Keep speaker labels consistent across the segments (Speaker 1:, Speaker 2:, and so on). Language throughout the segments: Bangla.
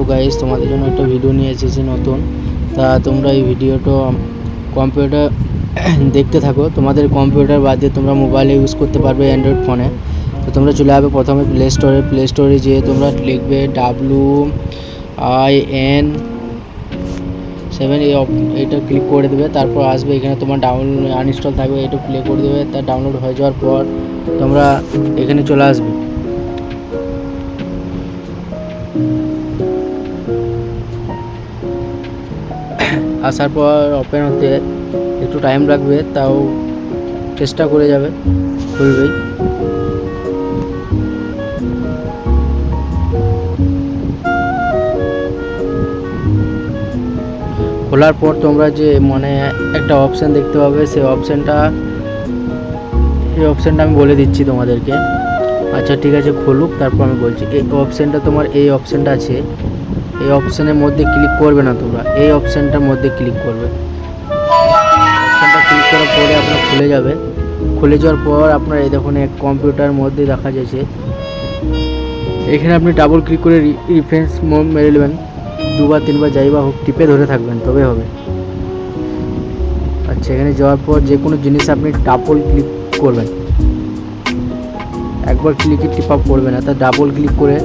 Speaker 1: গাইস, তোমাদের জন্য একটা ভিডিও নিয়ে এসেছি নতুন। তা তোমরা এই ভিডিওটা কম্পিউটার দেখতে থাকো। তোমাদের কম্পিউটার বাদ দিয়ে তোমরা মোবাইলে ইউজ করতে পারবে অ্যান্ড্রয়েড ফোনে। তো তোমরা চলে যাবে প্রথমে প্লে স্টোরে যেয়ে তোমরা লিখবে WIN7, এইটা ক্লিক করে দেবে। তারপর আসবে এখানে তোমার আনইনস্টল থাকবে, এটা প্লে করে দেবে। তার ডাউনলোড হয়ে যাওয়ার পর তোমরা এখানে চলে আসবে। আসার পর ওপেন হতে একটু টাইম লাগবে, তাও চেষ্টা করে যাবে, খুলবেই। খোলার পর তোমরা যে একটা অপশান দেখতে পাবে, সেই অপশানটা আমি বলে দিচ্ছি তোমাদেরকে। আচ্ছা ঠিক আছে, খুলুক, তারপর আমি বলছি। এই অপশানটা আছে, এই অপশানের মধ্যে ক্লিক করবে না তোমরা, এই অপশানটার মধ্যে ক্লিক করবে। অপশানটা ক্লিক করার পরে আপনার খুলে যাবে। খুলে যাওয়ার পর আপনার এই দেখুন এক কম্পিউটার মধ্যে দেখা যাচ্ছে, এখানে আপনি ডাবল ক্লিক করে রিফ্রেশ মেরে নেবেন। দুবার তিনবার যাই বা হোক টিপে ধরে থাকবেন, তবে হবে। আচ্ছা, এখানে যাওয়ার পর যে কোনো জিনিস আপনি ডাবল ক্লিক করবেন, একবার ক্লিকে টিপ আপ করবে না, তা ডাবল ক্লিক করে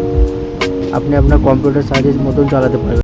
Speaker 1: আপনি আপনার কম্পিউটার সার্ভিস মতন চালাতে পারবেন।